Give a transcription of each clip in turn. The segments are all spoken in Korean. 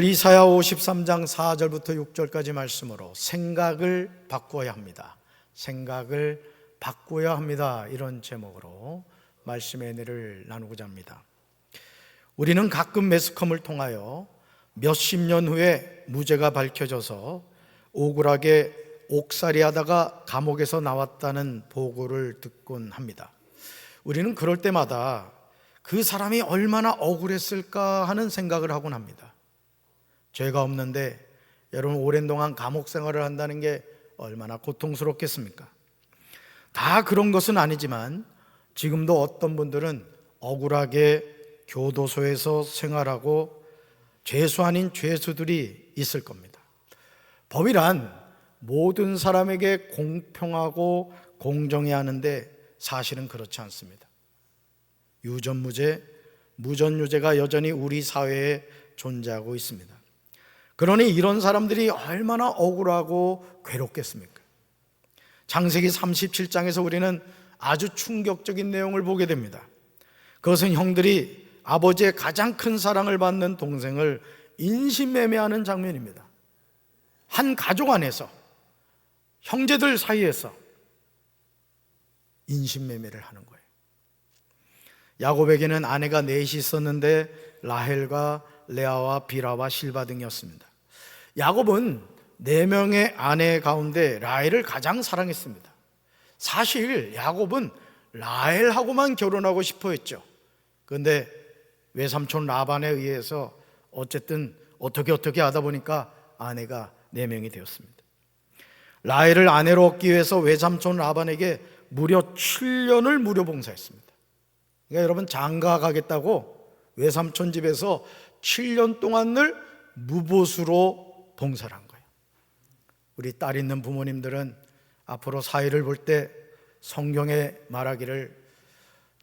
이사야 53장 4절부터 6절까지 말씀으로 생각을 바꿔야 합니다. 생각을 바꿔야 합니다. 이런 제목으로 말씀의 은혜를 나누고자 합니다. 우리는 가끔 매스컴을 통하여 몇십 년 후에 무죄가 밝혀져서 억울하게 옥살이 하다가 감옥에서 나왔다는 보고를 듣곤 합니다. 우리는 그럴 때마다 그 사람이 얼마나 억울했을까 하는 생각을 하곤 합니다. 죄가 없는데 여러분 오랜 동안 감옥 생활을 한다는 게 얼마나 고통스럽겠습니까? 다 그런 것은 아니지만 지금도 어떤 분들은 억울하게 교도소에서 생활하고 죄수 아닌 죄수들이 있을 겁니다. 법이란 모든 사람에게 공평하고 공정해야 하는데 사실은 그렇지 않습니다. 유전무죄, 무전유죄가 여전히 우리 사회에 존재하고 있습니다. 그러니 이런 사람들이 얼마나 억울하고 괴롭겠습니까? 창세기 37장에서 우리는 아주 충격적인 내용을 보게 됩니다. 그것은 형들이 아버지의 가장 큰 사랑을 받는 동생을 인신매매하는 장면입니다. 한 가족 안에서, 형제들 사이에서 인신매매를 하는 거예요. 야곱에게는 아내가 넷이 있었는데 라헬과 레아와 빌하와 실바 등이었습니다. 야곱은 4명의 아내 가운데 라헬을 가장 사랑했습니다. 사실 야곱은 라헬하고만 결혼하고 싶어 했죠. 그런데 외삼촌 라반에 의해서 어쨌든 어떻게 하다 보니까 아내가 4명이 되었습니다. 라헬을 아내로 얻기 위해서 외삼촌 라반에게 무려 7년을 무료 봉사했습니다. 그러니까 여러분 장가 가겠다고 외삼촌 집에서 7년 동안을 무보수로 봉사를 한 거예요. 우리 딸 있는 부모님들은 앞으로 사회를 볼 때 성경에 말하기를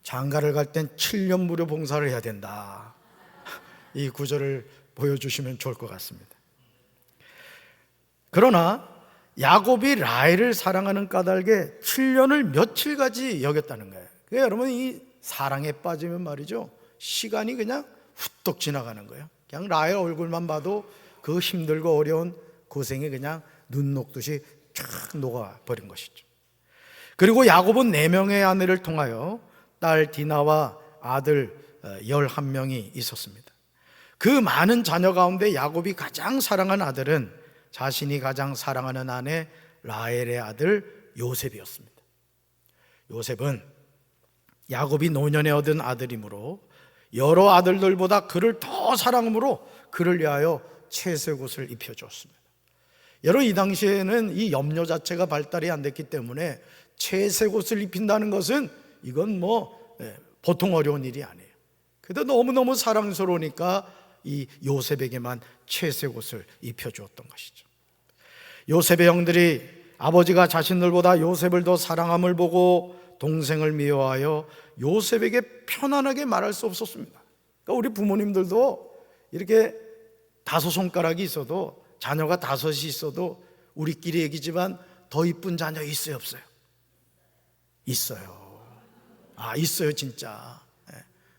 장가를 갈 땐 7년 무료 봉사를 해야 된다, 이 구절을 보여주시면 좋을 것 같습니다. 그러나 야곱이 라헬을 사랑하는 까닭에 7년을 며칠까지 여겼다는 거예요. 그러니까 여러분 이 사랑에 빠지면 말이죠, 시간이 그냥 훌떡 지나가는 거예요. 그냥 라헬 얼굴만 봐도 그 힘들고 어려운 고생이 그냥 눈 녹듯이 쫙 녹아버린 것이죠. 그리고 야곱은 4명의 아내를 통하여 딸 디나와 아들 11명이 있었습니다. 그 많은 자녀 가운데 야곱이 가장 사랑하는 아들은 자신이 가장 사랑하는 아내 라헬의 아들 요셉이었습니다. 요셉은 야곱이 노년에 얻은 아들이므로 여러 아들들보다 그를 더 사랑함으로 그를 위하여 채색옷을 입혀주었습니다. 여러분 이 당시에는 이 염료 자체가 발달이 안 됐기 때문에 채색옷을 입힌다는 것은 이건 보통 어려운 일이 아니에요. 그래도 너무너무 사랑스러우니까 이 요셉에게만 채색옷을 입혀주었던 것이죠. 요셉의 형들이 아버지가 자신들보다 요셉을 더 사랑함을 보고 동생을 미워하여 요셉에게 편안하게 말할 수 없었습니다. 그러니까 우리 부모님들도 이렇게 5손가락이 있어도, 자녀가 5이 있어도 우리끼리 얘기지만 더 이쁜 자녀 있어요, 없어요? 있어요. 있어요 진짜.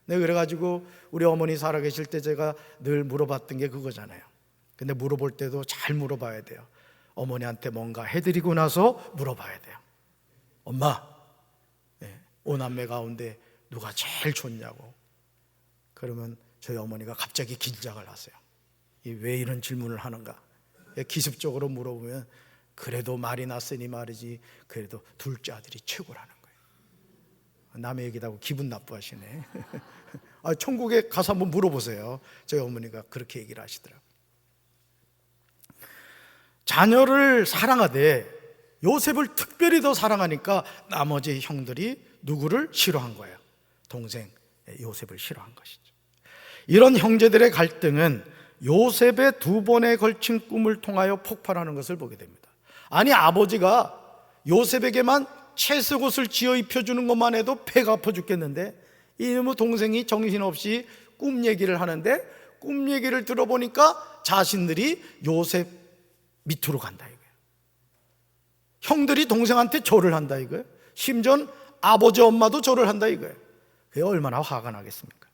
네, 그래가지고 우리 어머니 살아계실 때 제가 늘 물어봤던 게 그거잖아요. 근데 물어볼 때도 잘 물어봐야 돼요. 어머니한테 뭔가 해드리고 나서 물어봐야 돼요. 엄마, 5남매 가운데 누가 제일 좋냐고. 그러면 저희 어머니가 갑자기 긴장을 하세요. 왜 이런 질문을 하는가? 기습적으로 물어보면 그래도 말이 났으니 말이지, 그래도 둘째 아들이 최고라는 거예요. 남의 얘기도 하고 기분 나빠하시네. 천국에 가서 한번 물어보세요. 저희 어머니가 그렇게 얘기를 하시더라고요. 자녀를 사랑하되 요셉을 특별히 더 사랑하니까 나머지 형들이 누구를 싫어한 거예요? 동생 요셉을 싫어한 것이죠. 이런 형제들의 갈등은 요셉의 2번에 걸친 꿈을 통하여 폭발하는 것을 보게 됩니다. 아니 아버지가 요셉에게만 채색옷을 지어 입혀주는 것만 해도 배가 아파 죽겠는데 이놈의 동생이 정신없이 꿈 얘기를 하는데, 꿈 얘기를 들어보니까 자신들이 요셉 밑으로 간다 이거예요. 형들이 동생한테 절을 한다 이거예요. 심지어 아버지 엄마도 절을 한다 이거예요. 그게 얼마나 화가 나겠습니까?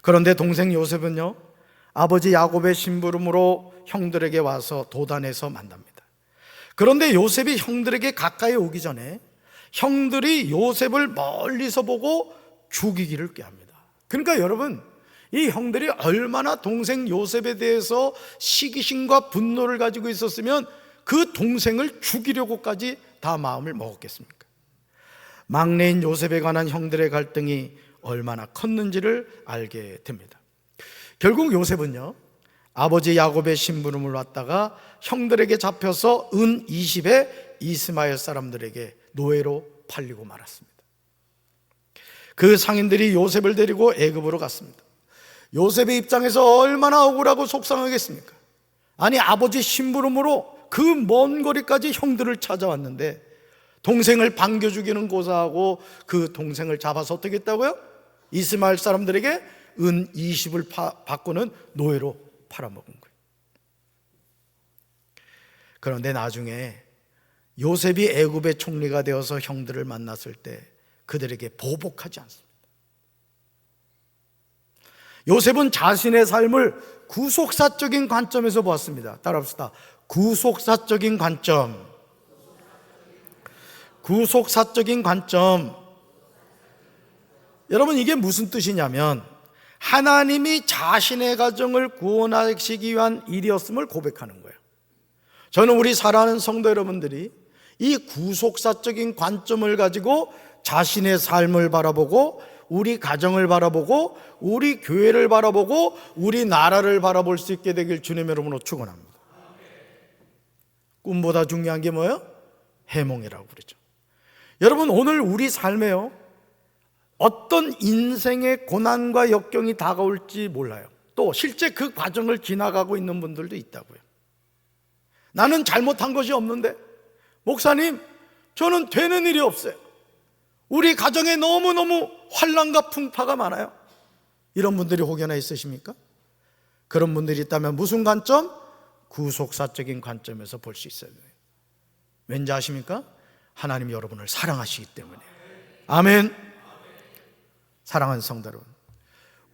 그런데 동생 요셉은요, 아버지 야곱의 심부름으로 형들에게 와서 도단에서 만납니다. 그런데 요셉이 형들에게 가까이 오기 전에 형들이 요셉을 멀리서 보고 죽이기를 꾀합니다. 그러니까 여러분, 이 형들이 얼마나 동생 요셉에 대해서 시기심과 분노를 가지고 있었으면 그 동생을 죽이려고까지 다 마음을 먹었겠습니까? 막내인 요셉에 관한 형들의 갈등이 얼마나 컸는지를 알게 됩니다. 결국 요셉은요, 아버지 야곱의 심부름을 왔다가 형들에게 잡혀서 은 20에 이스마엘 사람들에게 노예로 팔리고 말았습니다. 그 상인들이 요셉을 데리고 애굽으로 갔습니다. 요셉의 입장에서 얼마나 억울하고 속상하겠습니까? 아니, 아버지 심부름으로 그 먼 거리까지 형들을 찾아왔는데 동생을 반겨 죽이는 고사하고 그 동생을 잡아서 어떻게 했다고요? 이스마엘 사람들에게 은 20을 받고는 노예로 팔아먹은 거예요. 그런데 나중에 요셉이 애굽의 총리가 되어서 형들을 만났을 때 그들에게 보복하지 않습니다. 요셉은 자신의 삶을 구속사적인 관점에서 보았습니다. 따라합시다. 구속사적인 관점. 구속사적인 관점. 여러분, 이게 무슨 뜻이냐면 하나님이 자신의 가정을 구원하시기 위한 일이었음을 고백하는 거예요. 저는 우리 사랑하는 성도 여러분들이 이 구속사적인 관점을 가지고 자신의 삶을 바라보고 우리 가정을 바라보고 우리 교회를 바라보고 우리 나라를 바라볼 수 있게 되길 주님의 이름으로 축원합니다. 꿈보다 중요한 게 뭐예요? 해몽이라고 그러죠. 여러분, 오늘 우리 삶에요, 어떤 인생의 고난과 역경이 다가올지 몰라요. 또 실제 그 과정을 지나가고 있는 분들도 있다고요. 나는 잘못한 것이 없는데 목사님, 저는 되는 일이 없어요. 우리 가정에 너무너무 환난과 풍파가 많아요. 이런 분들이 혹여나 있으십니까? 그런 분들이 있다면 무슨 관점? 구속사적인 관점에서 볼 수 있어야 돼요. 왠지 아십니까? 하나님이 여러분을 사랑하시기 때문에. 아멘. 사랑하는 성도 여러분,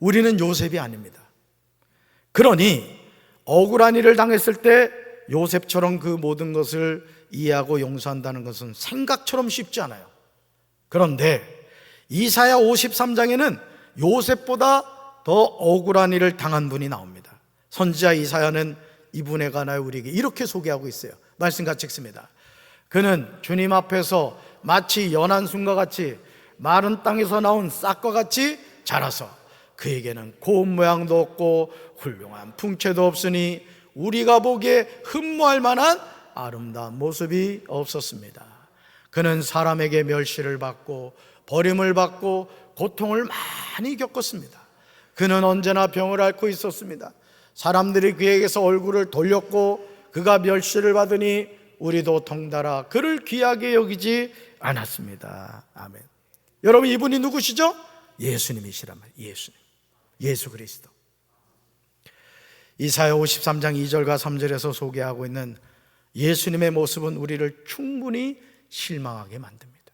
우리는 요셉이 아닙니다. 그러니 억울한 일을 당했을 때 요셉처럼 그 모든 것을 이해하고 용서한다는 것은 생각처럼 쉽지 않아요. 그런데 이사야 53장에는 요셉보다 더 억울한 일을 당한 분이 나옵니다. 선지자 이사야는 이분에 관하여 우리에게 이렇게 소개하고 있어요. 말씀 같이 읽습니다. 그는 주님 앞에서 마치 연한 순과 같이 마른 땅에서 나온 싹과 같이 자라서 그에게는 고운 모양도 없고 훌륭한 풍채도 없으니 우리가 보기에 흠모할 만한 아름다운 모습이 없었습니다. 그는 사람에게 멸시를 받고 버림을 받고 고통을 많이 겪었습니다. 그는 언제나 병을 앓고 있었습니다. 사람들이 그에게서 얼굴을 돌렸고 그가 멸시를 받으니 우리도 덩달아 그를 귀하게 여기지 않았습니다. 아멘. 여러분, 이분이 누구시죠? 예수님이시란 말이에요. 예수님, 예수 그리스도. 이사야 53장 2절과 3절에서 소개하고 있는 예수님의 모습은 우리를 충분히 실망하게 만듭니다.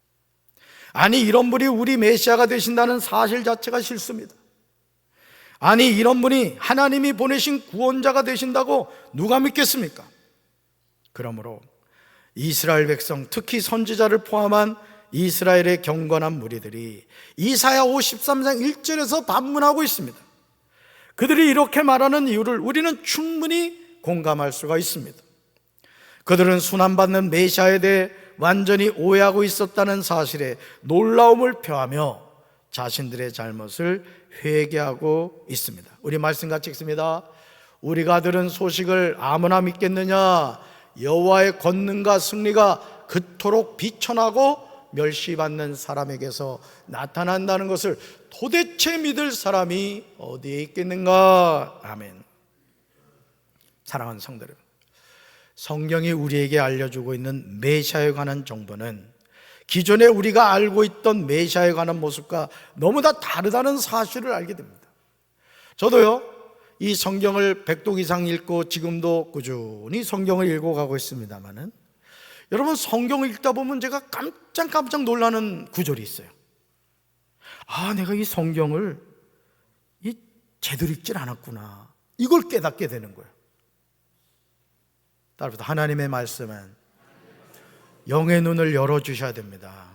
아니, 이런 분이 우리 메시아가 되신다는 사실 자체가 실수입니다. 아니, 이런 분이 하나님이 보내신 구원자가 되신다고 누가 믿겠습니까? 그러므로 이스라엘 백성, 특히 선지자를 포함한 이스라엘의 경건한 무리들이 이사야 53장 1절에서 반문하고 있습니다. 그들이 이렇게 말하는 이유를 우리는 충분히 공감할 수가 있습니다. 그들은 순환받는 메시아에 대해 완전히 오해하고 있었다는 사실에 놀라움을 표하며 자신들의 잘못을 회개하고 있습니다. 우리 말씀 같이 읽습니다. 우리가 들은 소식을 아무나 믿겠느냐? 여호와의 권능과 승리가 그토록 비천하고 멸시받는 사람에게서 나타난다는 것을 도대체 믿을 사람이 어디에 있겠는가? 아멘. 사랑하는 성도 여러분, 성경이 우리에게 알려주고 있는 메시아에 관한 정보는 기존에 우리가 알고 있던 메시아에 관한 모습과 너무나 다르다는 사실을 알게 됩니다. 저도요, 이 성경을 100독 이상 읽고 지금도 꾸준히 성경을 읽어가고 있습니다만은, 여러분, 성경을 읽다 보면 제가 깜짝 놀라는 구절이 있어요. 아, 내가 이 성경을 제대로 읽질 않았구나. 이걸 깨닫게 되는 거예요. 따라서 하나님의 말씀은 영의 눈을 열어주셔야 됩니다.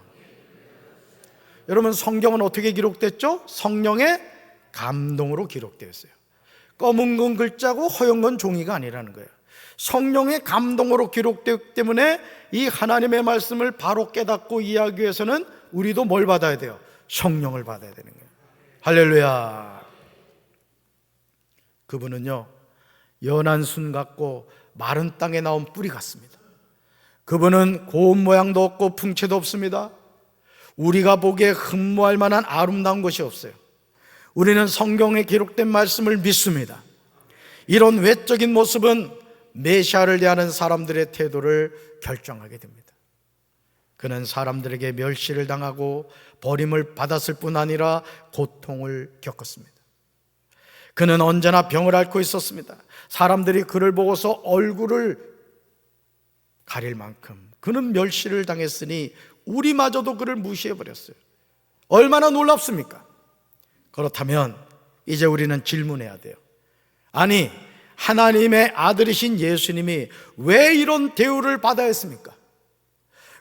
여러분, 성경은 어떻게 기록됐죠? 성령의 감동으로 기록되었어요. 검은 건 글자고 허연 건 종이가 아니라는 거예요. 성령의 감동으로 기록되기 때문에 이 하나님의 말씀을 바로 깨닫고 이해하기 위해서는 우리도 뭘 받아야 돼요? 성령을 받아야 되는 거예요. 할렐루야. 그분은요, 연한 순 같고 마른 땅에 나온 뿌리 같습니다. 그분은 고운 모양도 없고 풍채도 없습니다. 우리가 보기에 흠모할 만한 아름다운 것이 없어요. 우리는 성경에 기록된 말씀을 믿습니다. 이런 외적인 모습은 메시아를 대하는 사람들의 태도를 결정하게 됩니다. 그는 사람들에게 멸시를 당하고 버림을 받았을 뿐 아니라 고통을 겪었습니다. 그는 언제나 병을 앓고 있었습니다. 사람들이 그를 보고서 얼굴을 가릴 만큼 그는 멸시를 당했으니 우리마저도 그를 무시해버렸어요. 얼마나 놀랍습니까? 그렇다면 이제 우리는 질문해야 돼요. 아니, 하나님의 아들이신 예수님이 왜 이런 대우를 받아야 했습니까?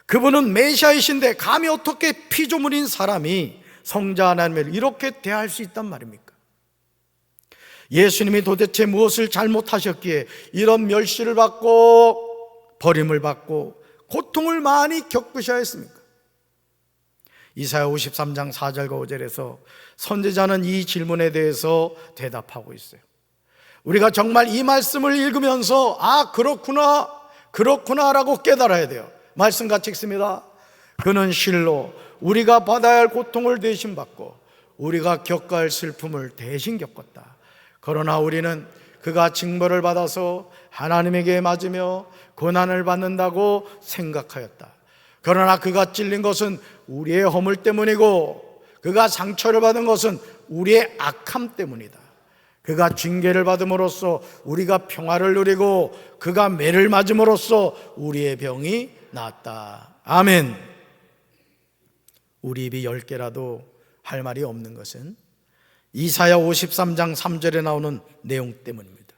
그분은 메시아이신데 감히 어떻게 피조물인 사람이 성자 하나님을 이렇게 대할 수 있단 말입니까? 예수님이 도대체 무엇을 잘못하셨기에 이런 멸시를 받고 버림을 받고 고통을 많이 겪으셔야 했습니까? 이사야 53장 4절과 5절에서 선지자는 이 질문에 대해서 대답하고 있어요. 우리가 정말 이 말씀을 읽으면서 그렇구나 라고 깨달아야 돼요. 말씀 같이 읽습니다. 그는 실로 우리가 받아야 할 고통을 대신 받고 우리가 겪어야 할 슬픔을 대신 겪었다. 그러나 우리는 그가 징벌을 받아서 하나님에게 맞으며 고난을 받는다고 생각하였다. 그러나 그가 찔린 것은 우리의 허물 때문이고 그가 상처를 받은 것은 우리의 악함 때문이다. 그가 징계를 받음으로써 우리가 평화를 누리고 그가 매를 맞음으로써 우리의 병이 나았다. 아멘. 우리 입이 10개라도 할 말이 없는 것은 이사야 53장 3절에 나오는 내용 때문입니다.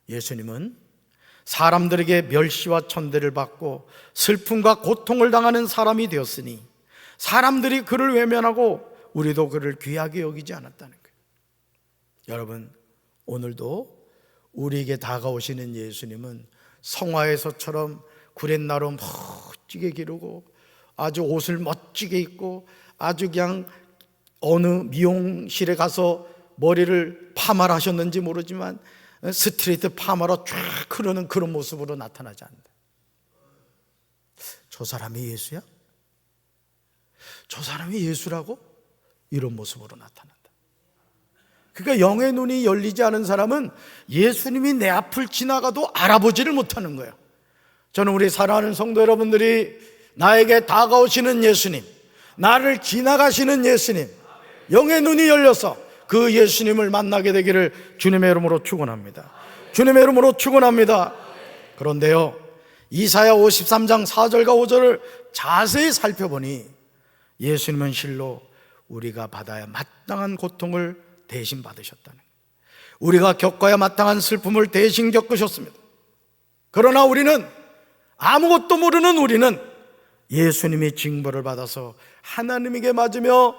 예수님은 사람들에게 멸시와 천대를 받고 슬픔과 고통을 당하는 사람이 되었으니 사람들이 그를 외면하고 우리도 그를 귀하게 여기지 않았다는 거예요. 여러분, 오늘도 우리에게 다가오시는 예수님은 성화에서처럼 구렛나루 멋지게 기르고 아주 옷을 멋지게 입고 아주 그냥 어느 미용실에 가서 머리를 파마를 하셨는지 모르지만 스트레이트 파마로 쫙 흐르는 그런 모습으로 나타나지 않는다. 저 사람이 예수야? 저 사람이 예수라고? 이런 모습으로 나타난다. 그러니까 영의 눈이 열리지 않은 사람은 예수님이 내 앞을 지나가도 알아보지를 못하는 거예요. 저는 우리 사랑하는 성도 여러분들이 나에게 다가오시는 예수님, 나를 지나가시는 예수님, 영의 눈이 열려서 그 예수님을 만나게 되기를 주님의 이름으로 축원합니다. 주님의 이름으로 축원합니다. 그런데요, 이사야 53장 4절과 5절을 자세히 살펴보니 예수님은 실로 우리가 받아야 마땅한 고통을 대신 받으셨다는 거예요. 우리가 겪어야 마땅한 슬픔을 대신 겪으셨습니다. 그러나 우리는, 아무것도 모르는 우리는 예수님이 징벌을 받아서 하나님에게 맞으며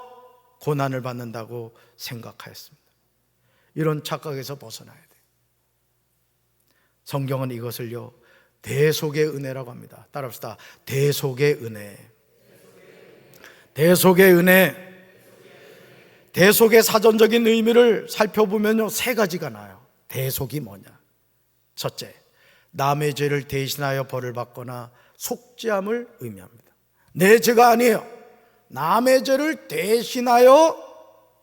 고난을 받는다고 생각하였습니다. 이런 착각에서 벗어나야 돼요. 성경은 이것을요, 대속의 은혜라고 합니다. 따라합시다. 대속의 은혜. 대속의 은혜. 대속의 사전적인 의미를 살펴보면요, 3가지가 나요. 대속이 뭐냐? 첫째, 남의 죄를 대신하여 벌을 받거나 속죄함을 의미합니다. 내 죄가 아니에요. 남의 죄를 대신하여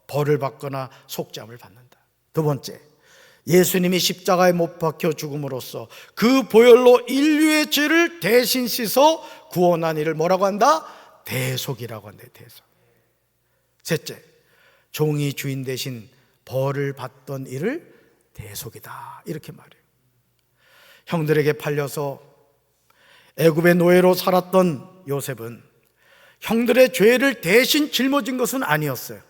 벌을 받거나 속죄함을 받는다. 두 번째, 예수님이 십자가에 못 박혀 죽음으로써 그 보혈로 인류의 죄를 대신 씻어 구원한 이를 뭐라고 한다? 대속이라고 한다. 대속. 셋째, 종이 주인 대신 벌을 받던 이를 대속이다, 이렇게 말해요. 형들에게 팔려서 애굽의 노예로 살았던 요셉은 형들의 죄를 대신 짊어진 것은 아니었어요.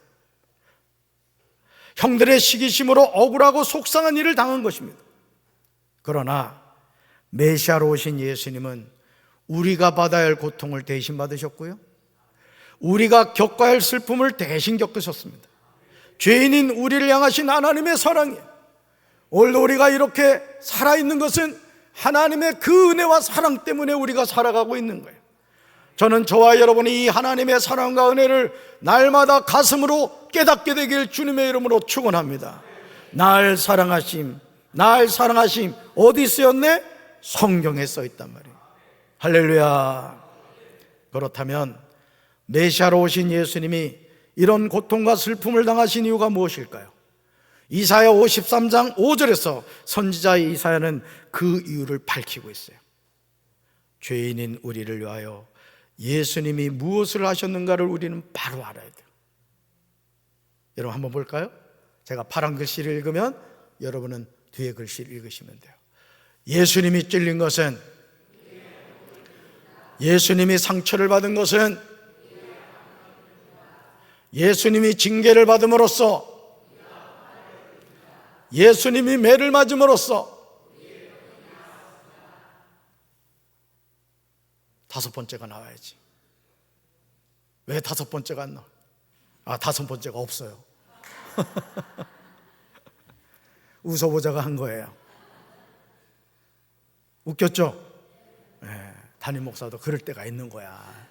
형들의 시기심으로 억울하고 속상한 일을 당한 것입니다. 그러나 메시아로 오신 예수님은 우리가 받아야 할 고통을 대신 받으셨고요, 우리가 겪어야 할 슬픔을 대신 겪으셨습니다. 죄인인 우리를 향하신 하나님의 사랑이, 오늘도 우리가 이렇게 살아있는 것은 하나님의 그 은혜와 사랑 때문에 우리가 살아가고 있는 거예요. 저는 저와 여러분이 이 하나님의 사랑과 은혜를 날마다 가슴으로 깨닫게 되길 주님의 이름으로 축원합니다. 날 사랑하심, 날 사랑하심 어디 쓰였네? 성경에 써 있단 말이에요. 할렐루야. 그렇다면 메시아로 오신 예수님이 이런 고통과 슬픔을 당하신 이유가 무엇일까요? 이사야 53장 5절에서 선지자 이사야는 그 이유를 밝히고 있어요. 죄인인 우리를 위하여 예수님이 무엇을 하셨는가를 우리는 바로 알아야 돼요. 여러분 한번 볼까요? 제가 파란 글씨를 읽으면 여러분은 뒤에 글씨를 읽으시면 돼요. 예수님이 찔린 것은, 예수님이 상처를 받은 것은, 예수님이 징계를 받음으로써, 예수님이 매를 맞음으로써. 다섯 번째가 나와야지. 왜 다섯 번째가 안 나와? 다섯 번째가 없어요. 웃어보자가 한 거예요. 웃겼죠? 네, 담임 목사도 그럴 때가 있는 거야.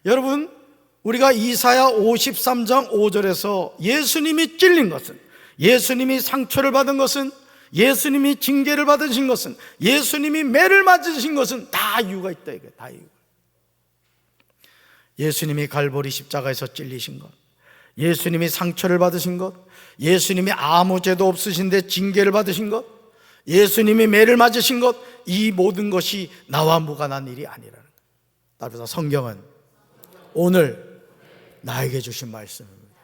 여러분, 우리가 이사야 53장 5절에서 예수님이 찔린 것은, 예수님이 상처를 받은 것은, 예수님이 징계를 받으신 것은, 예수님이 매를 맞으신 것은 다 이유가 있다. 이게 다 이유. 예수님이 갈보리 십자가에서 찔리신 것, 예수님이 상처를 받으신 것, 예수님이 아무 죄도 없으신데 징계를 받으신 것, 예수님이 매를 맞으신 것, 이 모든 것이 나와 무관한 일이 아니라는 거예요. 따라서 성경은 오늘 나에게 주신 말씀입니다.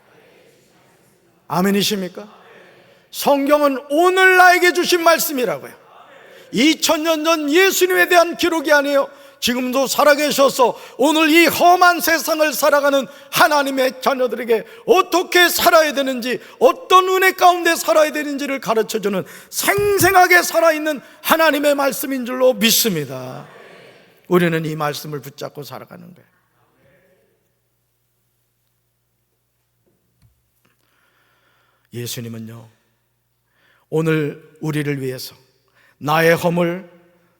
아멘이십니까? 성경은 오늘 나에게 주신 말씀이라고요. 2000년 전 예수님에 대한 기록이 아니에요. 지금도 살아계셔서 오늘 이 험한 세상을 살아가는 하나님의 자녀들에게 어떻게 살아야 되는지, 어떤 은혜 가운데 살아야 되는지를 가르쳐주는 생생하게 살아있는 하나님의 말씀인 줄로 믿습니다. 우리는 이 말씀을 붙잡고 살아가는 거예요. 예수님은요, 오늘 우리를 위해서 나의 허물,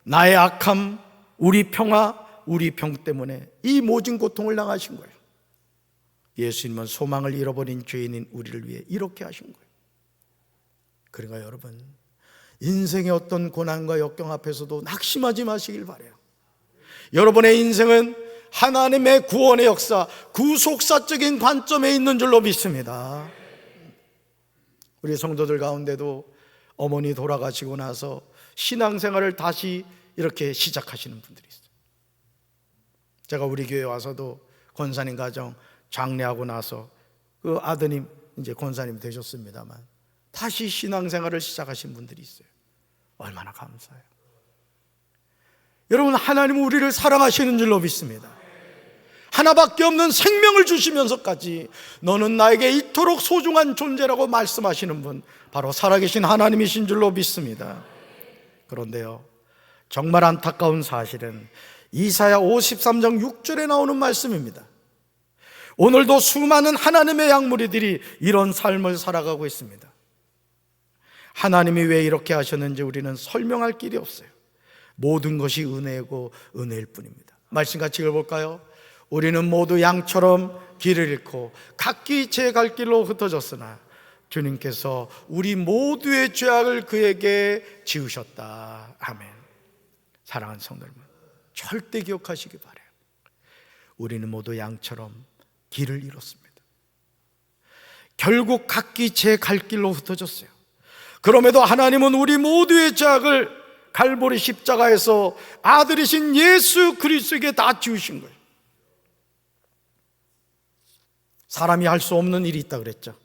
나의 악함, 우리 평화, 우리 병 때문에 이 모진 고통을 당하신 거예요. 예수님은 소망을 잃어버린 죄인인 우리를 위해 이렇게 하신 거예요. 그러니까 여러분, 인생의 어떤 고난과 역경 앞에서도 낙심하지 마시길 바라요. 여러분의 인생은 하나님의 구원의 역사, 구속사적인 관점에 있는 줄로 믿습니다. 우리 성도들 가운데도 어머니 돌아가시고 나서 신앙생활을 다시 이렇게 시작하시는 분들이 있어요. 제가 우리 교회 와서도 권사님 가정 장례하고 나서 그 아드님 이제 권사님 되셨습니다만 다시 신앙생활을 시작하신 분들이 있어요. 얼마나 감사해요. 여러분, 하나님은 우리를 사랑하시는 줄로 믿습니다. 하나밖에 없는 생명을 주시면서까지 너는 나에게 이토록 소중한 존재라고 말씀하시는 분, 바로 살아계신 하나님이신 줄로 믿습니다. 그런데요, 정말 안타까운 사실은 이사야 53장 6절에 나오는 말씀입니다. 오늘도 수많은 하나님의 양무리들이 이런 삶을 살아가고 있습니다. 하나님이 왜 이렇게 하셨는지 우리는 설명할 길이 없어요. 모든 것이 은혜고 은혜일 뿐입니다. 말씀 같이 읽어볼까요? 우리는 모두 양처럼 길을 잃고 각기 제 갈 길로 흩어졌으나 주님께서 우리 모두의 죄악을 그에게 지으셨다. 아멘. 사랑하는 성도 여러분, 절대 기억하시기 바라요. 우리는 모두 양처럼 길을 잃었습니다. 결국 각기 제 갈 길로 흩어졌어요. 그럼에도 하나님은 우리 모두의 죄악을 갈보리 십자가에서 아들이신 예수 그리스도에게 다 지우신 거예요. 사람이 할 수 없는 일이 있다고 그랬죠.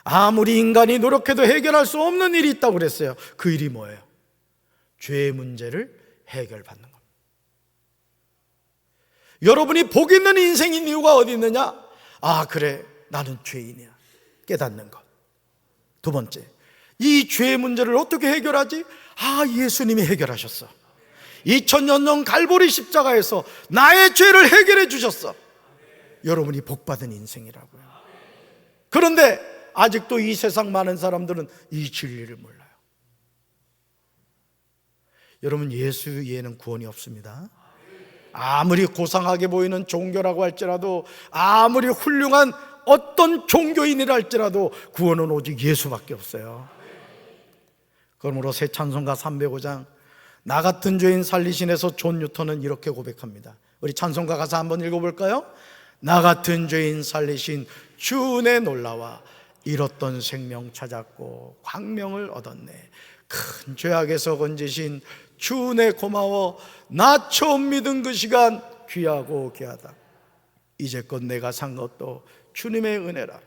아무리 인간이 노력해도 해결할 수 없는 일이 있다고 그랬어요. 그 일이 뭐예요? 죄의 문제를 해결받는 겁니다. 여러분이 복 있는 인생인 이유가 어디 있느냐? 그래, 나는 죄인이야. 깨닫는 것. 두 번째, 이 죄의 문제를 어떻게 해결하지? 예수님이 해결하셨어. 2000년 전 갈보리 십자가에서 나의 죄를 해결해 주셨어. 여러분이 복받은 인생이라고요. 그런데 아직도 이 세상 많은 사람들은 이 진리를 몰라요. 여러분, 예수 외에는 구원이 없습니다. 아무리 고상하게 보이는 종교라고 할지라도, 아무리 훌륭한 어떤 종교인이라 할지라도 구원은 오직 예수밖에 없어요. 그러므로 새 찬송가 305장 나 같은 죄인 살리신에서 존 뉴턴은 이렇게 고백합니다. 우리 찬송가 가사 한번 읽어볼까요? 나 같은 죄인 살리신 주 은혜 놀라와 잃었던 생명 찾았고 광명을 얻었네. 큰 죄악에서 건지신 주 은혜 고마워. 나 처음 믿은 그 시간 귀하고 귀하다. 이제껏 내가 산 것도 주님의 은혜라.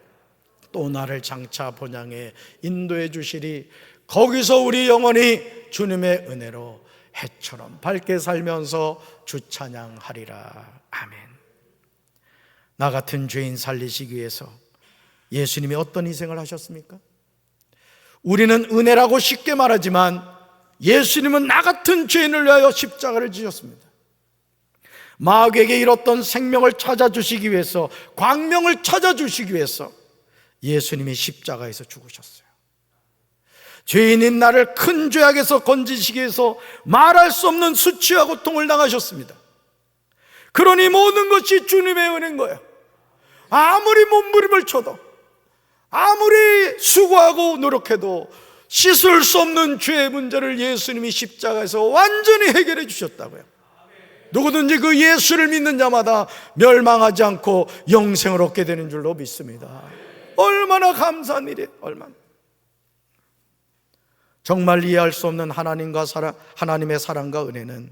또 나를 장차 본향에 인도해 주시리. 거기서 우리 영원히 주님의 은혜로 해처럼 밝게 살면서 주 찬양하리라. 아멘. 나 같은 죄인 살리시기 위해서 예수님이 어떤 희생을 하셨습니까? 우리는 은혜라고 쉽게 말하지만 예수님은 나 같은 죄인을 위하여 십자가를 지셨습니다. 마귀에게 잃었던 생명을 찾아주시기 위해서, 광명을 찾아주시기 위해서 예수님이 십자가에서 죽으셨어요. 죄인인 나를 큰 죄악에서 건지시기 위해서 말할 수 없는 수치와 고통을 당하셨습니다. 그러니 모든 것이 주님의 은혜인 거예요. 아무리 몸부림을 쳐도, 아무리 수고하고 노력해도 씻을 수 없는 죄의 문제를 예수님이 십자가에서 완전히 해결해 주셨다고요. 누구든지 그 예수를 믿는 자마다 멸망하지 않고 영생을 얻게 되는 줄로 믿습니다. 얼마나 감사한 일이에요. 얼마나. 정말 이해할 수 없는 하나님의 사랑과 은혜는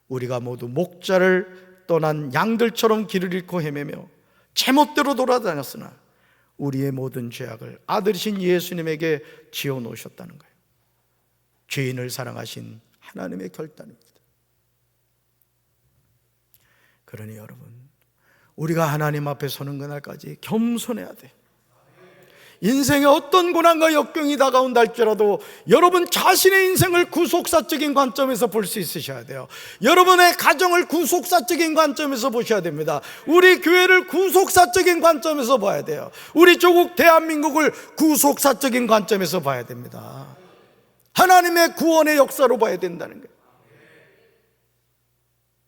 우리가 모두 목자를 떠난 양들처럼 길을 잃고 헤매며 제멋대로 돌아다녔으나 우리의 모든 죄악을 아들이신 예수님에게 지어놓으셨다는 거예요. 죄인을 사랑하신 하나님의 결단입니다. 그러니 여러분, 우리가 하나님 앞에 서는 그날까지 겸손해야 돼. 인생에 어떤 고난과 역경이 다가온다 할지라도 여러분 자신의 인생을 구속사적인 관점에서 볼 수 있으셔야 돼요. 여러분의 가정을 구속사적인 관점에서 보셔야 됩니다. 우리 교회를 구속사적인 관점에서 봐야 돼요. 우리 조국 대한민국을 구속사적인 관점에서 봐야 됩니다. 하나님의 구원의 역사로 봐야 된다는 거예요.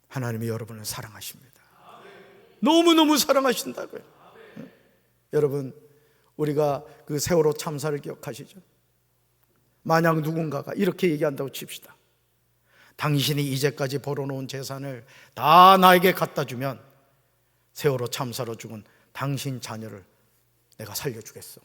하나님이 여러분을 사랑하십니다. 너무너무 사랑하신다고요. 여러분, 우리가 그 세월호 참사를 기억하시죠? 만약 누군가가 이렇게 얘기한다고 칩시다. 당신이 이제까지 벌어놓은 재산을 다 나에게 갖다 주면 세월호 참사로 죽은 당신 자녀를 내가 살려주겠어.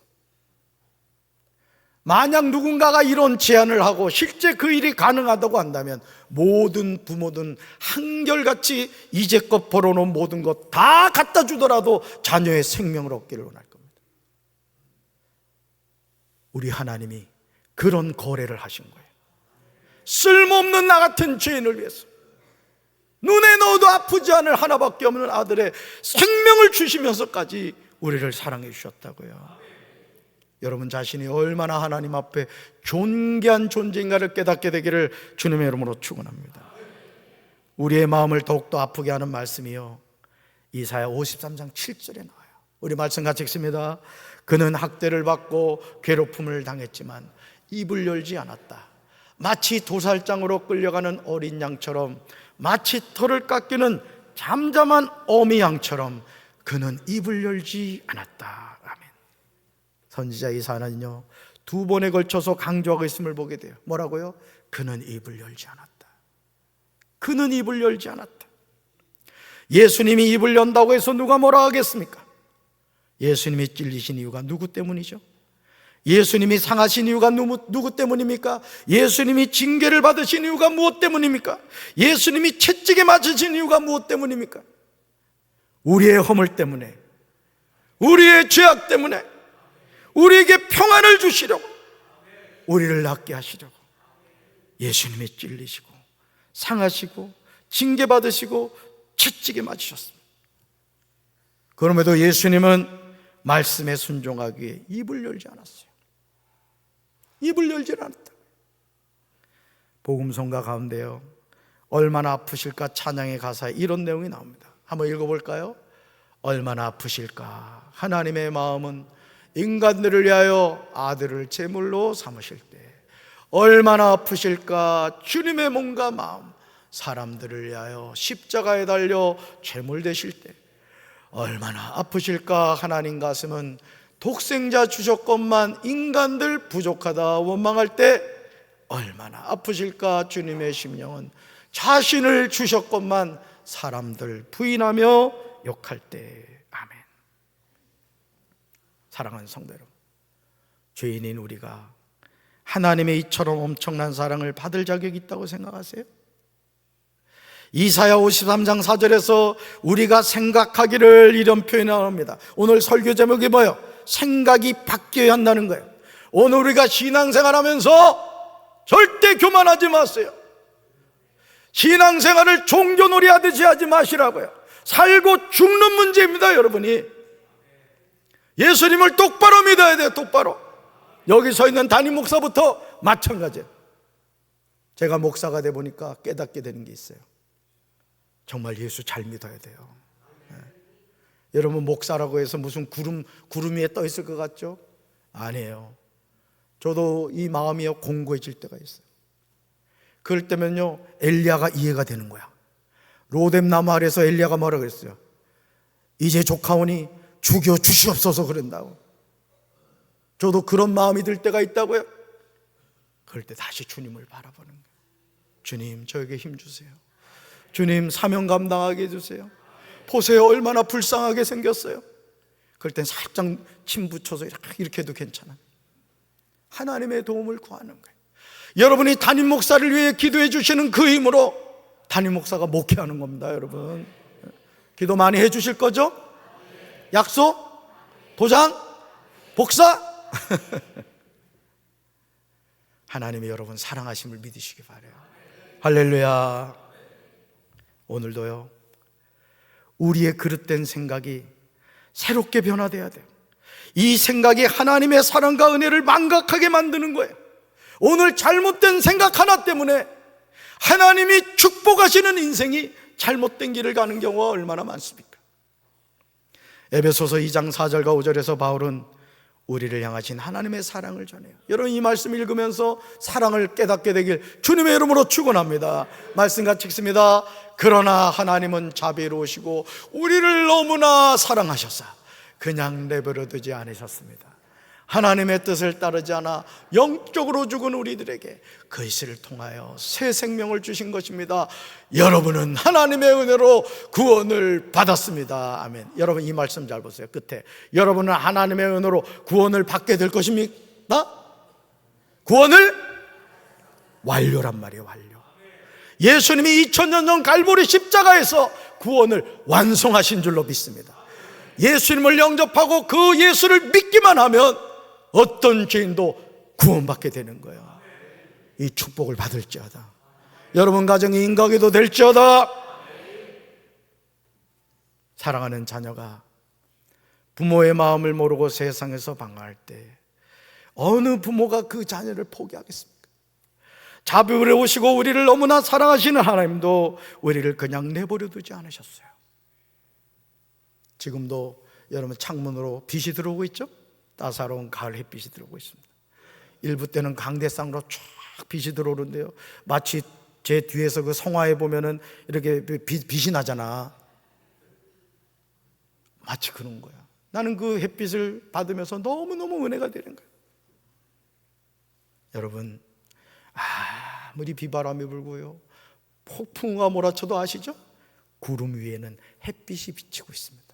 만약 누군가가 이런 제안을 하고 실제 그 일이 가능하다고 한다면 모든 부모든 한결같이 이제껏 벌어놓은 모든 것 다 갖다 주더라도 자녀의 생명을 얻기를 원할 겁니다. 우리 하나님이 그런 거래를 하신 거예요. 쓸모없는 나 같은 죄인을 위해서 눈에 넣어도 아프지 않을 하나밖에 없는 아들의 생명을 주시면서까지 우리를 사랑해 주셨다고요. 여러분 자신이 얼마나 하나님 앞에 존귀한 존재인가를 깨닫게 되기를 주님의 이름으로 축원합니다. 우리의 마음을 더욱더 아프게 하는 말씀이요, 이사야 53장 7절에 나와요. 우리 말씀 같이 읽습니다. 그는 학대를 받고 괴롭힘을 당했지만 입을 열지 않았다. 마치 도살장으로 끌려가는 어린 양처럼, 마치 털을 깎이는 잠잠한 어미 양처럼 그는 입을 열지 않았다. 아멘. 선지자 이사야는요, 두 번에 걸쳐서 강조하고 있음을 보게 돼요. 뭐라고요? 그는 입을 열지 않았다. 그는 입을 열지 않았다. 예수님이 입을 연다고 해서 누가 뭐라 하겠습니까? 예수님이 찔리신 이유가 누구 때문이죠? 예수님이 상하신 이유가 누구 때문입니까? 예수님이 징계를 받으신 이유가 무엇 때문입니까? 예수님이 채찍에 맞으신 이유가 무엇 때문입니까? 우리의 허물 때문에, 우리의 죄악 때문에, 우리에게 평안을 주시려고, 우리를 낫게 하시려고 예수님이 찔리시고 상하시고 징계받으시고 채찍에 맞으셨습니다. 그럼에도 예수님은 말씀에 순종하기 위해 입을 열지 않았어요. 입을 열지 않았다. 복음성가 가운데요, 얼마나 아프실까 찬양의 가사에 이런 내용이 나옵니다. 한번 읽어볼까요? 얼마나 아프실까 하나님의 마음은 인간들을 위하여 아들을 제물로 삼으실 때, 얼마나 아프실까 주님의 몸과 마음 사람들을 위하여 십자가에 달려 제물 되실 때, 얼마나 아프실까 하나님 가슴은 독생자 주셨건만 인간들 부족하다 원망할 때, 얼마나 아프실까 주님의 심령은 자신을 주셨건만 사람들 부인하며 욕할 때. 아멘. 사랑하는 성도 여러분, 죄인인 우리가 하나님의 이처럼 엄청난 사랑을 받을 자격이 있다고 생각하세요? 이사야 53장 4절에서 우리가 생각하기를 이런 표현이 나옵니다. 오늘 설교 제목이 뭐예요? 생각이 바뀌어야 한다는 거예요. 오늘 우리가 신앙생활하면서 절대 교만하지 마세요. 신앙생활을 종교놀이 하듯이 하지 마시라고요. 살고 죽는 문제입니다, 여러분이. 예수님을 똑바로 믿어야 돼요, 똑바로. 여기 서 있는 담임 목사부터 마찬가지예요. 제가 목사가 돼 보니까 깨닫게 되는 게 있어요. 정말 예수 잘 믿어야 돼요. 네. 여러분, 목사라고 해서 무슨 구름 위에 떠 있을 것 같죠? 아니에요. 저도 이 마음이 공고해질 때가 있어요. 그럴 때면요, 엘리야가 이해가 되는 거야. 로뎀 나무 아래서 엘리야가 뭐라 그랬어요? 이제 조카오니 죽여 주시옵소서 그런다고. 저도 그런 마음이 들 때가 있다고요. 그럴 때 다시 주님을 바라보는 거예요. 주님, 저에게 힘 주세요. 주님, 사명 감당하게 해주세요. 보세요, 얼마나 불쌍하게 생겼어요. 그럴 땐 살짝 침 붙여서 이렇게 해도 괜찮아요. 하나님의 도움을 구하는 거예요. 여러분이 담임 목사를 위해 기도해 주시는 그 힘으로 담임 목사가 목회하는 겁니다, 여러분. 기도 많이 해 주실 거죠? 약속? 도장? 복사? 하나님이 여러분 사랑하심을 믿으시기 바라요. 할렐루야. 오늘도요, 우리의 그릇된 생각이 새롭게 변화돼야 돼요. 이 생각이 하나님의 사랑과 은혜를 망각하게 만드는 거예요. 오늘 잘못된 생각 하나 때문에 하나님이 축복하시는 인생이 잘못된 길을 가는 경우가 얼마나 많습니까? 에베소서 2장 4절과 5절에서 바울은 우리를 향하신 하나님의 사랑을 전해요. 여러분, 이 말씀 읽으면서 사랑을 깨닫게 되길 주님의 이름으로 축원합니다. 말씀 같이 읽습니다. 그러나 하나님은 자비로우시고 우리를 너무나 사랑하셔서 그냥 내버려 두지 않으셨습니다. 하나님의 뜻을 따르지 않아 영적으로 죽은 우리들에게 그리스도를 통하여 새 생명을 주신 것입니다. 여러분은 하나님의 은혜로 구원을 받았습니다. 아멘. 여러분, 이 말씀 잘 보세요. 끝에 여러분은 하나님의 은혜로 구원을 받게 될 것입니까? 구원을 완료란 말이에요. 완료. 예수님이 2000년 전 갈보리 십자가에서 구원을 완성하신 줄로 믿습니다. 예수님을 영접하고 그 예수를 믿기만 하면 어떤 죄인도 구원받게 되는 거예요. 이 축복을 받을지어다. 여러분 가정이 인각에도 될지어다. 사랑하는 자녀가 부모의 마음을 모르고 세상에서 방황할 때 어느 부모가 그 자녀를 포기하겠습니까? 자비로우시고 우리를 너무나 사랑하시는 하나님도 우리를 그냥 내버려 두지 않으셨어요. 지금도 여러분 창문으로 빛이 들어오고 있죠? 따사로운 가을 햇빛이 들어오고 있습니다. 일부 때는 강대상으로 쫙 빛이 들어오는데요, 마치 제 뒤에서 그 성화에 보면은 이렇게 빛이 나잖아. 마치 그런 거야. 나는 그 햇빛을 받으면서 너무너무 은혜가 되는 거예요. 여러분, 아무리 비바람이 불고요, 폭풍우가 몰아쳐도 아시죠? 구름 위에는 햇빛이 비치고 있습니다.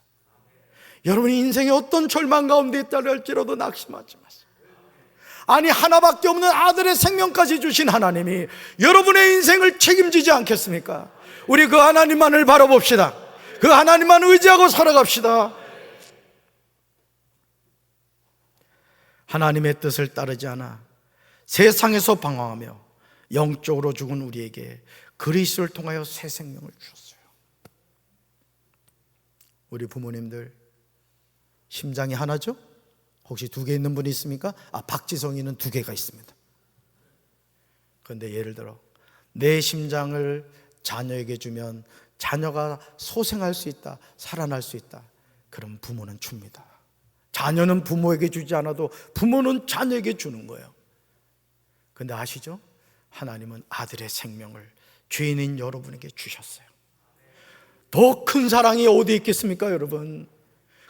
여러분이 인생의 어떤 절망 가운데 있다 할지라도 낙심하지 마세요. 아니, 하나밖에 없는 아들의 생명까지 주신 하나님이 여러분의 인생을 책임지지 않겠습니까? 우리 그 하나님만을 바라봅시다. 그 하나님만 의지하고 살아갑시다. 하나님의 뜻을 따르지 않아 세상에서 방황하며 영적으로 죽은 우리에게 그리스도를 통하여 새 생명을 주셨어요. 우리 부모님들, 심장이 하나죠? 혹시 두 개 있는 분이 있습니까? 박지성이는 두 개가 있습니다. 그런데 예를 들어 내 심장을 자녀에게 주면 자녀가 소생할 수 있다, 살아날 수 있다. 그럼 부모는 줍니다. 자녀는 부모에게 주지 않아도 부모는 자녀에게 주는 거예요. 그런데 아시죠? 하나님은 아들의 생명을 죄인인 여러분에게 주셨어요. 더 큰 사랑이 어디 있겠습니까, 여러분?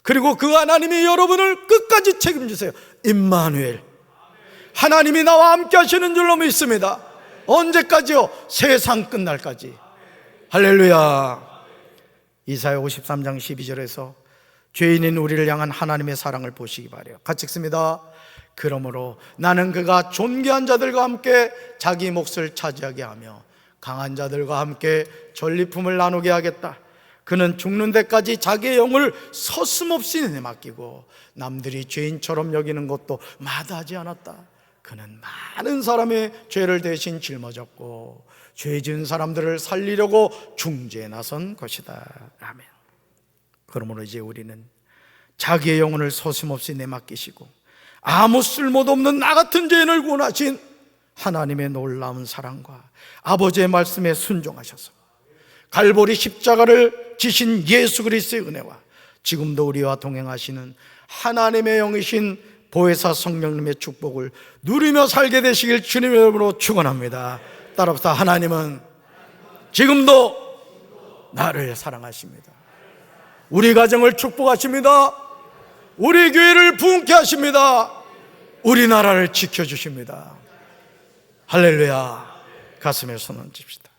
그리고 그 하나님이 여러분을 끝까지 책임지세요. 임마누엘, 하나님이 나와 함께 하시는 줄로 믿습니다. 언제까지요? 세상 끝날까지. 할렐루야. 이사야 53장 12절에서 죄인인 우리를 향한 하나님의 사랑을 보시기 바라요. 같이 읽습니다. 그러므로 나는 그가 존귀한 자들과 함께 자기 몫을 차지하게 하며 강한 자들과 함께 전리품을 나누게 하겠다. 그는 죽는 데까지 자기의 영을 서슴없이 내맡기고 남들이 죄인처럼 여기는 것도 마다하지 않았다. 그는 많은 사람의 죄를 대신 짊어졌고 죄 지은 사람들을 살리려고 중재에 나선 것이다. 아멘. 그러므로 이제 우리는 자기의 영혼을 서슴없이 내맡기시고 아무 쓸모도 없는 나 같은 죄인을 구원하신 하나님의 놀라운 사랑과 아버지의 말씀에 순종하셔서 갈보리 십자가를 지신 예수 그리스도의 은혜와 지금도 우리와 동행하시는 하나님의 영이신 보혜사 성령님의 축복을 누리며 살게 되시길 주님의 이름으로 축원합니다. 따라서 하나님은 지금도 나를 사랑하십니다. 우리 가정을 축복하십니다. 우리 교회를 부흥케 하십니다. 우리나라를 지켜주십니다. 할렐루야. 가슴에 손 얹읍시다.